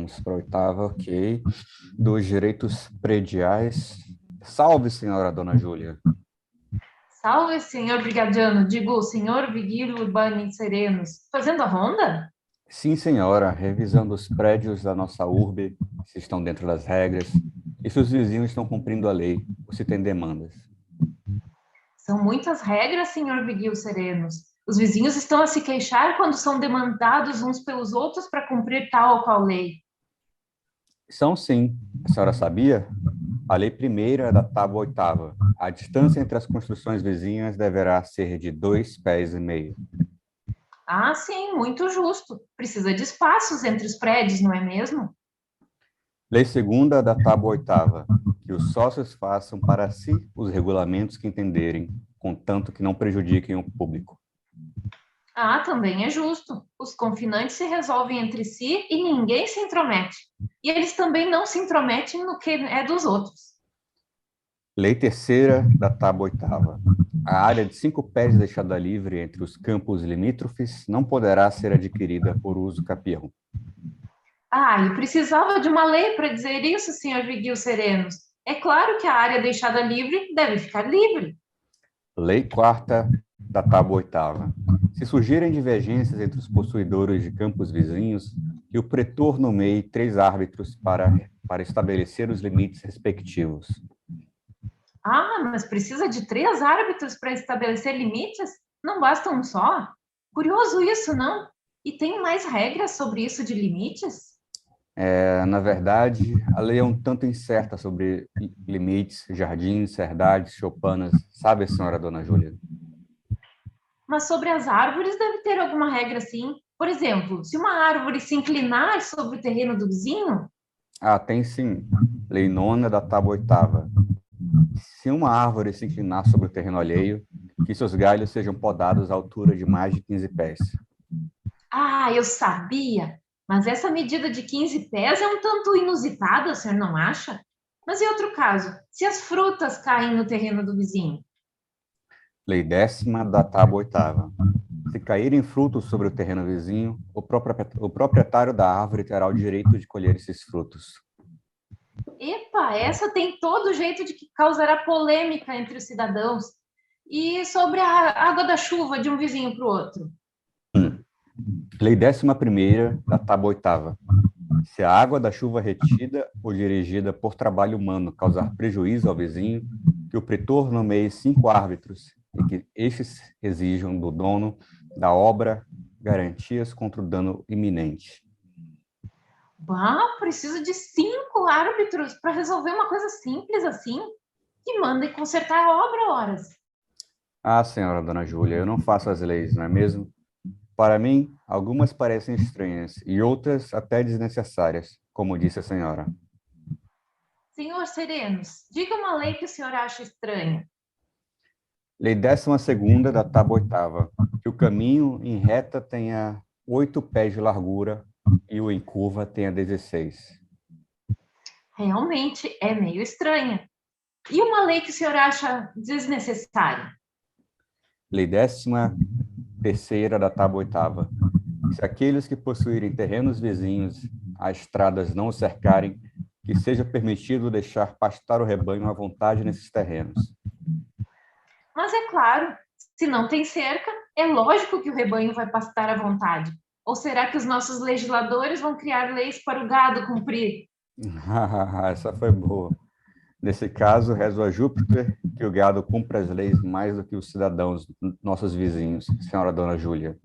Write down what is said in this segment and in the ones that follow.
Vamos para a oitava, ok. Dos direitos prediais. Salve, senhora Dona Júlia. Salve, senhor brigadiano, digo, senhor Vigílio Urbani Serenos. Fazendo a ronda? Sim, senhora, revisando os prédios da nossa urbe, se estão dentro das regras, e se os vizinhos estão cumprindo a lei, ou se tem demandas. São muitas regras, senhor Vigílio Serenos. Os vizinhos estão a se queixar quando são demandados uns pelos outros para cumprir tal ou qual lei. São sim. A senhora sabia? A lei primeira é da tábua oitava. A distância entre as construções vizinhas deverá ser de 2,5 pés. Ah, sim, muito justo. Precisa de espaços entre os prédios, não é mesmo? Lei segunda da tábua oitava. Que os sócios façam para si os regulamentos que entenderem, contanto que não prejudiquem o público. Ah, também é justo. Os confinantes se resolvem entre si e ninguém se intromete. E eles também não se intrometem no que é dos outros. Lei terceira da tábua oitava. A área de 5 pés deixada livre entre os campos limítrofes não poderá ser adquirida por uso capião. Ah, e precisava de uma lei para dizer isso, senhor Vigil Serenos. É claro que a área deixada livre deve ficar livre. Lei quarta da tábua oitava. Se surgirem divergências entre os possuidores de campos vizinhos, que o pretor nomeie 3 árbitros para estabelecer os limites respectivos. Ah, mas precisa de 3 árbitros para estabelecer limites? Não basta um só? Curioso isso, não? E tem mais regras sobre isso de limites? Na verdade, a lei é um tanto incerta sobre limites, jardins, herdades, choupanas. Sabe, senhora Dona Júlia? Mas sobre as árvores deve ter alguma regra sim. Por exemplo, se uma árvore se inclinar sobre o terreno do vizinho, Ah, tem sim. Lei nona da tábua oitava. Se uma árvore se inclinar sobre o terreno alheio, que seus galhos sejam podados à altura de mais de 15 pés. ah, eu sabia. Mas essa medida de 15 pés é um tanto inusitada, o senhor não acha? Mas e outro caso? Se as frutas caem no terreno do vizinho? Lei décima da tábua oitava. Se caírem frutos sobre o terreno vizinho, o proprietário da árvore terá o direito de colher esses frutos. Epa, essa tem todo jeito de que causará polêmica entre os cidadãos. E sobre a água da chuva de um vizinho para o outro? Lei décima primeira da tábua oitava. Se a água da chuva retida ou dirigida por trabalho humano causar prejuízo ao vizinho, que o pretor nomeie 5 árbitros e que estes exijam do dono da obra garantias contra o dano iminente. Bah, preciso de 5 árbitros para resolver uma coisa simples assim? Que mandem consertar a obra, horas. Ah, senhora Dona Júlia, eu não faço as leis, não é mesmo? Para mim, algumas parecem estranhas e outras até desnecessárias, como disse a senhora. Senhor Serenos, diga uma lei que o senhor acha estranha. Lei décima segunda da tábua oitava, que o caminho em reta tenha 8 pés de largura e o em curva tenha 16. Realmente é meio estranha. E uma lei que o senhor acha desnecessária? Lei décima terceira da tábua oitava, se aqueles que possuírem terrenos vizinhos a estradas não o cercarem, que seja permitido deixar pastar o rebanho à vontade nesses terrenos. Mas é claro, se não tem cerca, é lógico que o rebanho vai pastar à vontade. Ou será que os nossos legisladores vão criar leis para o gado cumprir? Essa foi boa. Nesse caso, rezo a Júpiter que o gado cumpra as leis mais do que os cidadãos, nossos vizinhos, senhora Dona Júlia.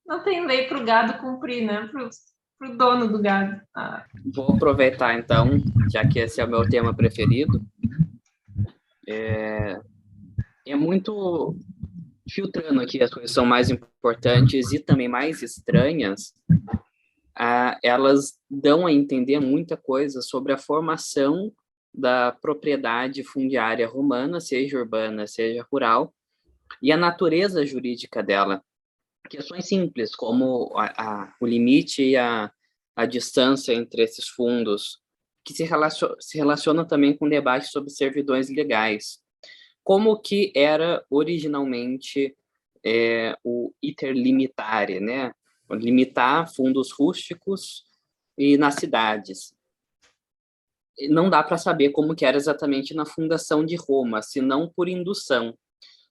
Não tem lei para o gado cumprir, né? Para o dono do gado. Ah. Vou aproveitar, então, já que esse é o meu tema preferido. É muito filtrando aqui as coisas que são mais importantes e também mais estranhas, elas dão a entender muita coisa sobre a formação da propriedade fundiária romana, seja urbana, seja rural, e a natureza jurídica dela. Questões simples, como o limite e a distância entre esses fundos, que se relaciona também com o debate sobre servidões legais. Como que era originalmente o iter limitare, né? Limitar fundos rústicos e nas cidades. Não dá para saber como que era exatamente na fundação de Roma, senão por indução.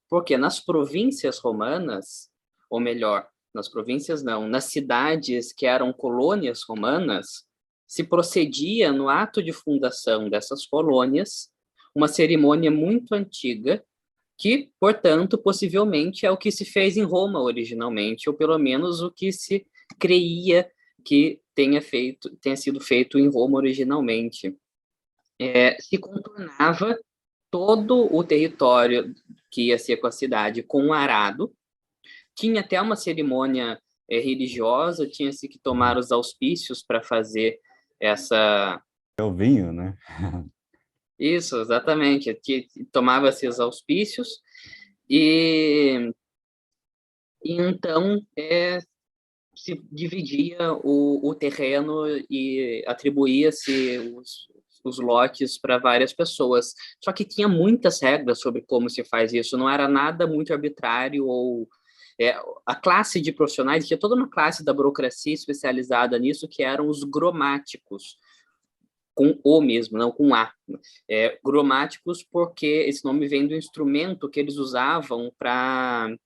Porque nas províncias romanas, ou melhor, nas províncias não, nas cidades que eram colônias romanas, se procedia no ato de fundação dessas colônias uma cerimônia muito antiga, que, portanto, possivelmente é o que se fez em Roma originalmente, ou pelo menos o que se creia que tenha sido feito em Roma originalmente. Se contornava todo o território que ia ser com a cidade com um arado, tinha até uma cerimônia religiosa, tinha-se que tomar os auspícios para fazer essa... É o vinho, né? Isso, exatamente. Tomava-se os auspícios e então se dividia o terreno e atribuía-se os lotes para várias pessoas. Só que tinha muitas regras sobre como se faz isso, não era nada muito arbitrário ou... a classe de profissionais, tinha toda uma classe da burocracia especializada nisso, que eram os gromáticos, com O mesmo, não com A. Gromáticos porque esse nome vem do instrumento que eles usavam para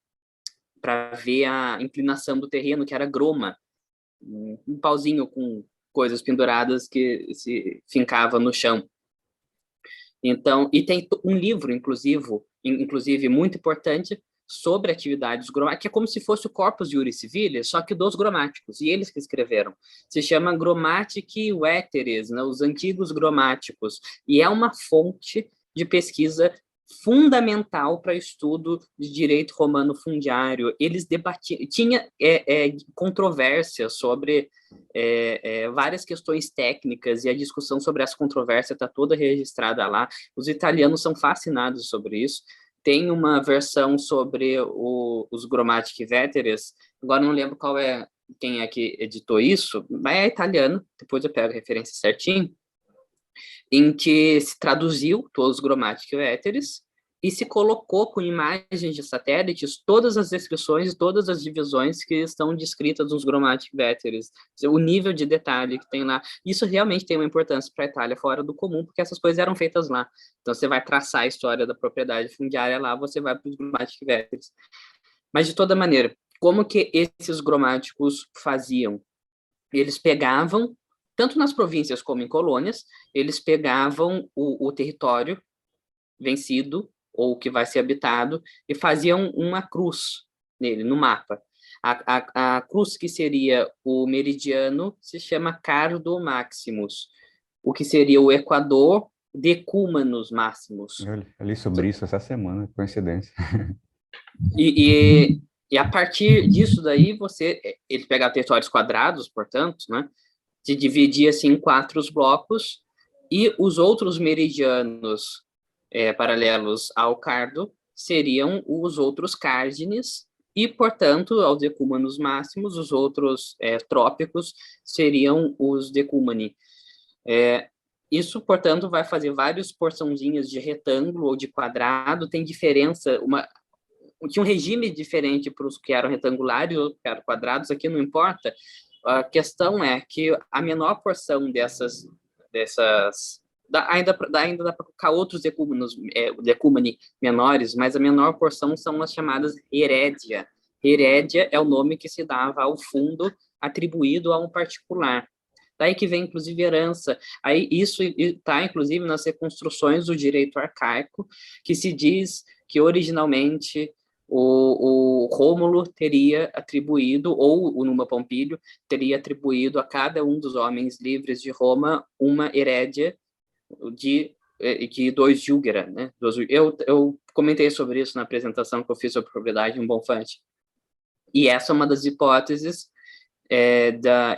ver a inclinação do terreno, que era groma, um pauzinho com coisas penduradas que se fincava no chão. Então, e tem um livro, inclusive muito importante, sobre atividades gromáticas, que é como se fosse o Corpus Juris Civilis, só que dos gromáticos, e eles que escreveram. Se chama Grammaticae Veteris, né, os antigos gromáticos, e é uma fonte de pesquisa fundamental para estudo de direito romano fundiário. Eles debatiam, tinha controvérsias sobre várias questões técnicas, e a discussão sobre essa controvérsia está toda registrada lá. Os italianos são fascinados sobre isso. Tem uma versão sobre os Grammaticae Veteris, agora não lembro quem é que editou isso, mas é italiano, depois eu pego a referência certinho, em que se traduziu todos os Grammaticae Veteris e se colocou com imagens de satélites todas as descrições, todas as divisões que estão descritas nos Grammaticae Veteris, o nível de detalhe que tem lá. Isso realmente tem uma importância para a Itália fora do comum, porque essas coisas eram feitas lá. Então, você vai traçar a história da propriedade fundiária lá, você vai para os Grammaticae Veteris. Mas, de toda maneira, como que esses gramáticos faziam? Eles pegavam, tanto nas províncias como em colônias, eles pegavam o território vencido, ou que vai ser habitado, e faziam uma cruz nele, no mapa. A cruz que seria o meridiano se chama Cardo Maximus, o que seria o Equador, Decumanus Maximus. Eu li sobre isso essa semana, coincidência. E a partir disso daí, ele pegava territórios quadrados, portanto, né, se dividia assim, em 4 blocos, e os outros meridianos paralelos ao cardo seriam os outros cardines, e, portanto, aos decúmanos máximos, os outros trópicos seriam os decúmani. Isso, portanto, vai fazer várias porçãozinhas de retângulo ou de quadrado, tem diferença, tinha um regime diferente para os que eram retangulares ou que eram quadrados, aqui não importa. A questão é que a menor porção dessas ainda dá para colocar outros decúmani menores, mas a menor porção são as chamadas herédia. Herédia é o nome que se dava ao fundo atribuído a um particular. Daí que vem, inclusive, herança. Aí isso está, inclusive, nas reconstruções do direito arcaico, que se diz que, originalmente, o Rômulo teria atribuído, ou o Numa Pompílio, teria atribuído a cada um dos homens livres de Roma uma herédia de 2 jugera, né? Eu comentei sobre isso na apresentação que eu fiz sobre propriedade em Bonfante. E essa é uma das hipóteses.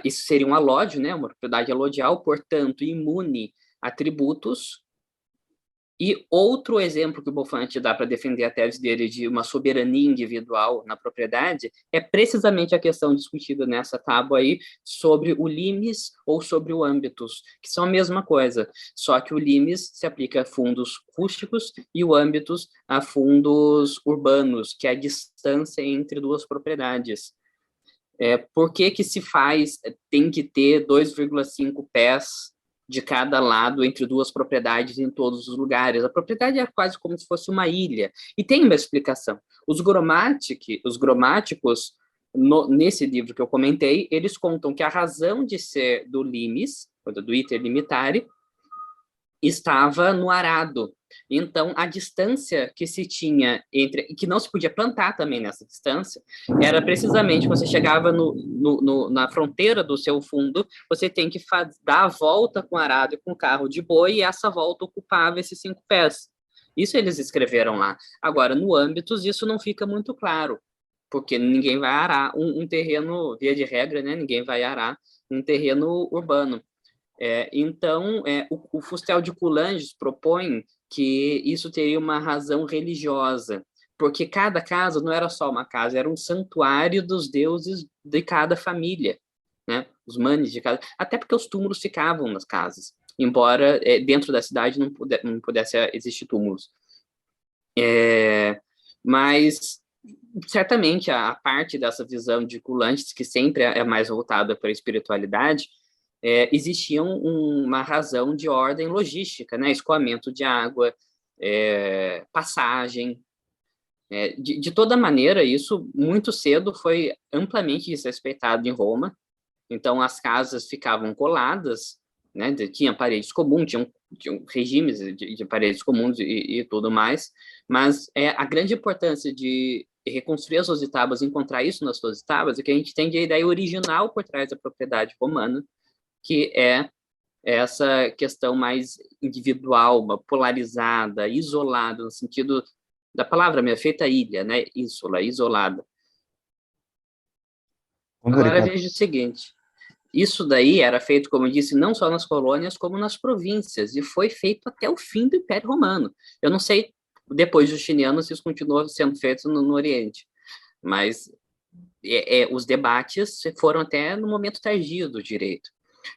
Isso seria um alódio, né? Uma propriedade alodial, portanto, imune a tributos, E outro exemplo que o Bonfante dá para defender a tese dele de uma soberania individual na propriedade é precisamente a questão discutida nessa tábua aí sobre o limes ou sobre o âmbitos, que são a mesma coisa, só que o limes se aplica a fundos rústicos e o âmbitos a fundos urbanos, que é a distância entre duas propriedades. Por que que se faz, tem que ter 2,5 pés de cada lado entre duas propriedades em todos os lugares? A propriedade é quase como se fosse uma ilha. E tem uma explicação. Os gromáticos, nesse livro que eu comentei, eles contam que a razão de ser do limes, do iter limitare, estava no arado. Então, a distância que se tinha entre... e que não se podia plantar também nessa distância, era precisamente, você chegava na fronteira do seu fundo, você tem que dar a volta com o arado e com o carro de boi, e essa volta ocupava esses 5 pés. Isso eles escreveram lá. Agora, no âmbitos, isso não fica muito claro, porque ninguém vai arar um terreno, via de regra, né? Ninguém vai arar um terreno urbano. Então, o Fustel de Coulanges propõe que isso teria uma razão religiosa, porque cada casa não era só uma casa, era um santuário dos deuses de cada família, né? Os manes de cada... Até porque os túmulos ficavam nas casas, embora dentro da cidade não pudesse existir túmulos. Mas, certamente, a parte dessa visão de Coulanges, que sempre é mais voltada para a espiritualidade, existia uma razão de ordem logística, né? Escoamento de água, passagem. De toda maneira, isso muito cedo foi amplamente desrespeitado em Roma. Então, as casas ficavam coladas, né? Tinha paredes comuns, tinham regimes de paredes comuns e tudo mais, mas a grande importância de reconstruir as 12 tábuas, encontrar isso nas 12 tábuas, é que a gente tem a ideia original por trás da propriedade romana, que é essa questão mais individual, polarizada, isolada, no sentido da palavra minha, feita ilha, né? Ínsula, isolada. Agora veja o seguinte, isso daí era feito, como eu disse, não só nas colônias, como nas províncias, e foi feito até o fim do Império Romano. Eu não sei, depois dos Justiniano, se isso continuou sendo feito no Oriente, mas os debates foram até no momento tardio do direito.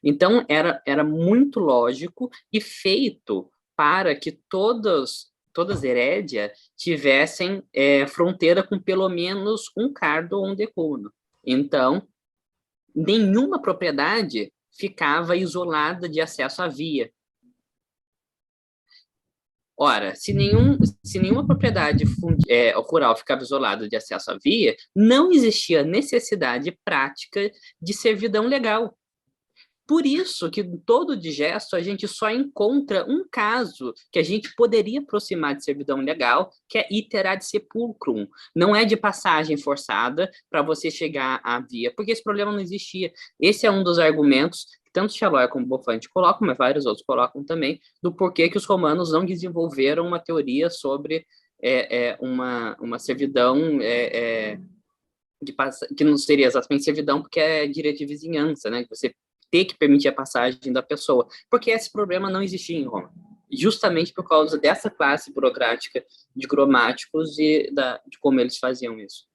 Então, era muito lógico e feito para que todas Herédia tivessem fronteira com pelo menos um cardo ou um decúmeno. Então, nenhuma propriedade ficava isolada de acesso à via. Ora, se nenhuma propriedade rural ficava isolada de acesso à via, não existia necessidade prática de servidão legal. Por isso que em todo digesto a gente só encontra um caso que a gente poderia aproximar de servidão legal, que é iter ad sepulcrum. Não é de passagem forçada para você chegar à via, porque esse problema não existia. Esse é um dos argumentos que tanto Shaloi como Bonfante colocam, mas vários outros colocam também, do porquê que os romanos não desenvolveram uma teoria sobre uma servidão que não seria exatamente servidão, porque é direito de vizinhança, né? Você ter que permitir a passagem da pessoa, porque esse problema não existia em Roma, justamente por causa dessa classe burocrática de gromáticos e de como eles faziam isso.